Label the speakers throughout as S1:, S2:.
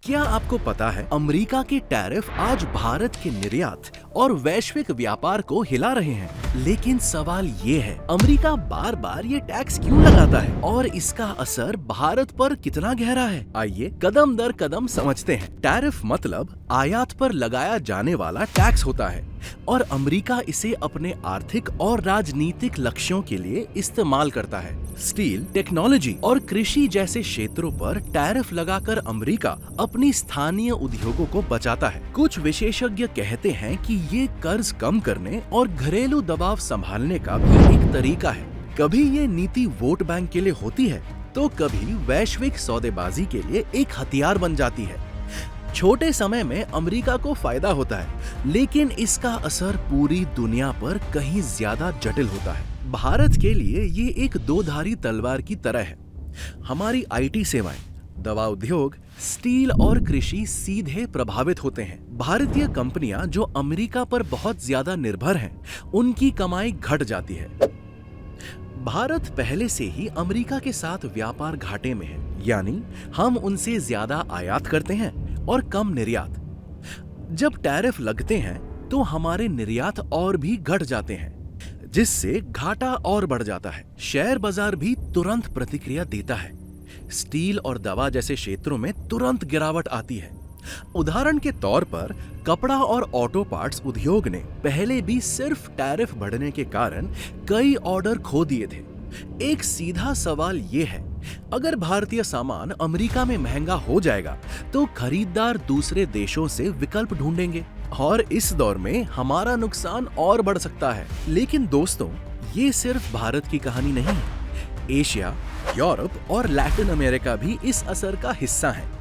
S1: क्या आपको पता है अमेरिका के टैरिफ आज भारत के निर्यात और वैश्विक व्यापार को हिला रहे हैं। लेकिन सवाल ये है, अमेरिका बार बार ये टैक्स क्यों लगाता है और इसका असर भारत पर कितना गहरा है? आइए कदम दर कदम समझते हैं। टैरिफ मतलब आयात पर लगाया जाने वाला टैक्स होता है और अमेरिका इसे अपने आर्थिक और राजनीतिक लक्ष्यों के लिए इस्तेमाल करता है। स्टील, टेक्नोलॉजी और कृषि जैसे क्षेत्रों पर टैरिफ लगाकर अमेरिका अपनी स्थानीय उद्योगों को बचाता है। कुछ विशेषज्ञ कहते हैं कि ये कर्ज कम करने और घरेलू दबाव संभालने का भी एक तरीका है। कभी ये नीति वोट बैंक के लिए होती है तो कभी वैश्विक सौदेबाजी के लिए एक हथियार बन जाती है। छोटे समय में अमेरिका को फायदा होता है, लेकिन इसका असर पूरी दुनिया पर कहीं ज्यादा जटिल होता है। भारत के लिए ये एक दो-धारी तलवार की तरह है। हमारी आईटी सेवाएं, दवा उद्योग, स्टील और कृषि सीधे प्रभावित होते हैं। भारतीय कंपनियां जो अमेरिका पर बहुत ज्यादा निर्भर हैं, उनकी कमाई घट जाती है। भारत पहले से ही अमेरिका के साथ व्यापार घाटे में है, यानी हम उनसे ज्यादा आयात करते हैं और कम निर्यात। जब टैरिफ लगते हैं तो हमारे निर्यात और भी घट जाते हैं, जिससे घाटा और बढ़ जाता है। शेयर बाजार भी तुरंत प्रतिक्रिया देता है। स्टील और दवा जैसे क्षेत्रों में तुरंत गिरावट आती है। उदाहरण के तौर पर कपड़ा और ऑटो पार्ट्स उद्योग ने पहले भी सिर्फ टैरिफ बढ़ने के कारण कई ऑर्डर खो दिए थे। एक सीधा सवाल ये है, अगर भारतीय सामान अमेरिका में महंगा हो जाएगा तो खरीदार दूसरे देशों से विकल्प ढूंढेंगे और इस दौर में हमारा नुकसान और बढ़ सकता है। लेकिन दोस्तों, ये सिर्फ भारत की कहानी नहीं है। एशिया, यूरोप और लैटिन अमेरिका भी इस असर का हिस्सा हैं।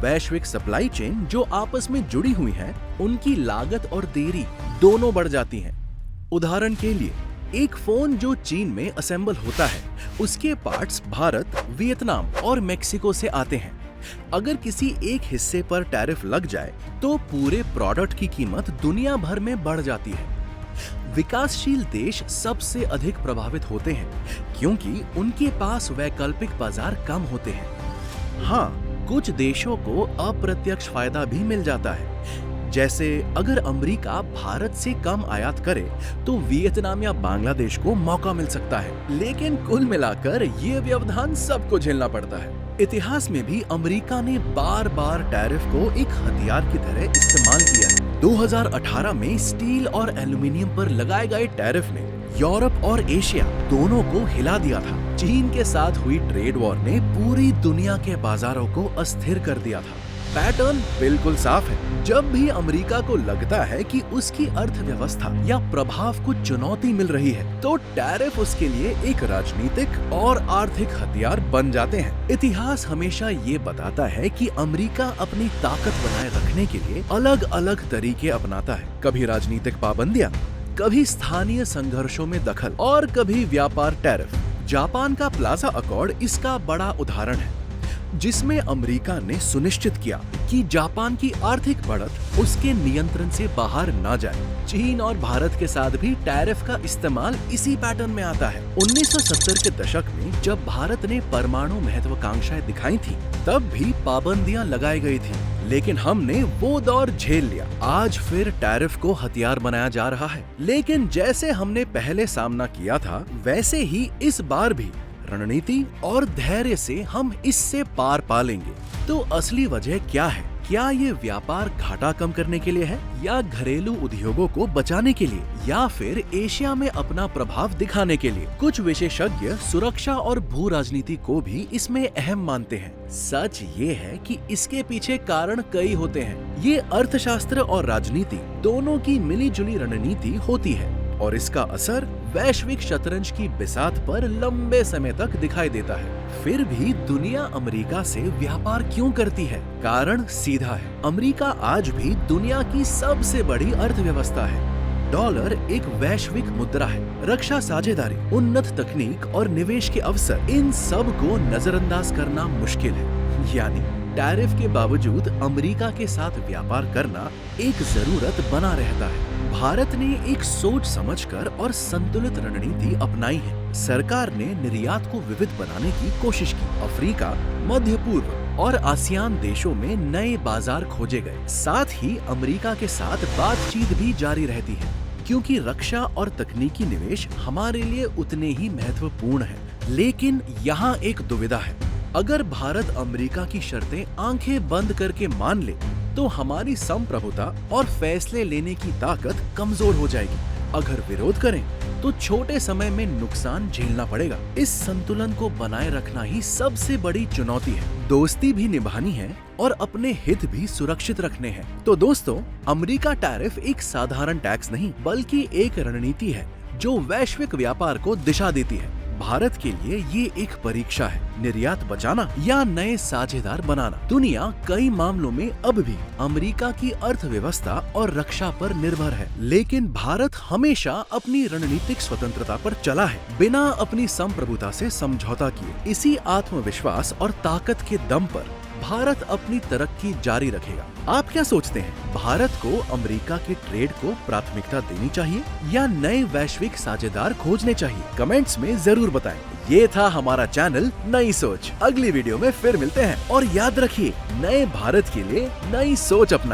S1: वैश्विक सप्लाई चेन जो आपस में जुड़ी हुई हैं, उनकी लागत और देरी दोनों बढ़ जाती हैं। उदाहरण के लिए, एक फोन जो चीन में असेंबल होता है, उसके पार्ट्स भारत, वियतनाम और मेक्सिको से आते हैं। अगर किसी एक हिस्से पर टैरिफ लग जाए तो पूरे प्रोडक्ट की कीमत दुनिया भर में बढ़ जाती है। विकासशील देश सबसे अधिक प्रभावित होते हैं क्योंकि उनके पास वैकल्पिक बाजार कम होते हैं। हाँ, कुछ देशों को अप्रत्यक्ष फायदा भी मिल जाता है। जैसे अगर अमेरिका भारत से कम आयात करे तो वियतनाम या बांग्लादेश को मौका मिल सकता है। लेकिन कुल मिलाकर ये व्यवधान सबको झेलना पड़ता है। इतिहास में भी अमेरिका ने बार बार टैरिफ को एक हथियार की तरह इस्तेमाल किया है। 2018 में स्टील और एल्यूमीनियम पर लगाए गए टैरिफ ने यूरोप और एशिया दोनों को हिला दिया था। चीन के साथ हुई ट्रेड वॉर ने पूरी दुनिया के बाजारों को अस्थिर कर दिया था। पैटर्न बिल्कुल साफ है। जब भी अमेरिका को लगता है कि उसकी अर्थव्यवस्था या प्रभाव को चुनौती मिल रही है, तो टैरिफ उसके लिए एक राजनीतिक और आर्थिक हथियार बन जाते हैं। इतिहास हमेशा ये बताता है कि अमेरिका अपनी ताकत बनाए रखने के लिए अलग अलग तरीके अपनाता है। कभी राजनीतिक पाबंदियां, कभी स्थानीय संघर्षों में दखल और कभी व्यापार टैरिफ। जापान का प्लाजा अकॉर्ड इसका बड़ा उदाहरण है, जिसमें अमेरिका ने सुनिश्चित किया कि जापान की आर्थिक बढ़त उसके नियंत्रण से बाहर ना जाए। चीन और भारत के साथ भी टैरिफ का इस्तेमाल इसी पैटर्न में आता है। 1970 के दशक में जब भारत ने परमाणु महत्वाकांक्षाएं दिखाई थी, तब भी पाबंदियां लगाई गई थी, लेकिन हमने वो दौर झेल लिया। आज फिर टैरिफ को हथियार बनाया जा रहा है, लेकिन जैसे हमने पहले सामना किया था, वैसे ही इस बार भी रणनीति और धैर्य से हम इससे पार पा लेंगे। तो असली वजह क्या है? क्या ये व्यापार घाटा कम करने के लिए है, या घरेलू उद्योगों को बचाने के लिए, या फिर एशिया में अपना प्रभाव दिखाने के लिए? कुछ विशेषज्ञ सुरक्षा और भू राजनीति को भी इसमें अहम मानते हैं। सच ये है कि इसके पीछे कारण कई होते हैं। ये अर्थशास्त्र और राजनीति दोनों की मिली-जुली रणनीति होती है और इसका असर वैश्विक शतरंज की बिसात पर लंबे समय तक दिखाई देता है। फिर भी दुनिया अमेरिका से व्यापार क्यों करती है? कारण सीधा है। अमेरिका आज भी दुनिया की सबसे बड़ी अर्थव्यवस्था है। डॉलर एक वैश्विक मुद्रा है। रक्षा साझेदारी, उन्नत तकनीक और निवेश के अवसर, इन सब को नजरअंदाज करना मुश्किल है। यानी टैरिफ के बावजूद अमेरिका के साथ व्यापार करना एक जरूरत बना रहता है। भारत ने एक सोच समझकर और संतुलित रणनीति अपनाई है। सरकार ने निर्यात को विविध बनाने की कोशिश की। अफ्रीका, मध्य पूर्व और आसियान देशों में नए बाजार खोजे गए। साथ ही अमेरिका के साथ बातचीत भी जारी रहती है, क्योंकि रक्षा और तकनीकी निवेश हमारे लिए उतने ही महत्वपूर्ण है। लेकिन यहाँ एक दुविधा है। अगर भारत अमेरिका की शर्तें आंखें बंद करके मान ले, तो हमारी संप्रभुता और फैसले लेने की ताकत कमजोर हो जाएगी। अगर विरोध करें, तो छोटे समय में नुकसान झेलना पड़ेगा। इस संतुलन को बनाए रखना ही सबसे बड़ी चुनौती है। दोस्ती भी निभानी है और अपने हित भी सुरक्षित रखने हैं। तो दोस्तों, अमेरिका टैरिफ एक साधारण टैक्स नहीं, बल्कि एक रणनीति है जो वैश्विक व्यापार को दिशा देती है। भारत के लिए ये एक परीक्षा है, निर्यात बचाना या नए साझेदार बनाना। दुनिया कई मामलों में अब भी अमेरिका की अर्थव्यवस्था और रक्षा पर निर्भर है, लेकिन भारत हमेशा अपनी रणनीतिक स्वतंत्रता पर चला है, बिना अपनी संप्रभुता से समझौता किए। इसी आत्मविश्वास और ताकत के दम पर भारत अपनी तरक्की जारी रखेगा। आप क्या सोचते हैं? भारत को अमेरिका के ट्रेड को प्राथमिकता देनी चाहिए या नए वैश्विक साझेदार खोजने चाहिए? कमेंट्स में जरूर बताएं। ये था हमारा चैनल नई सोच। अगली वीडियो में फिर मिलते हैं और याद रखिए, नए भारत के लिए नई सोच अपनाएं।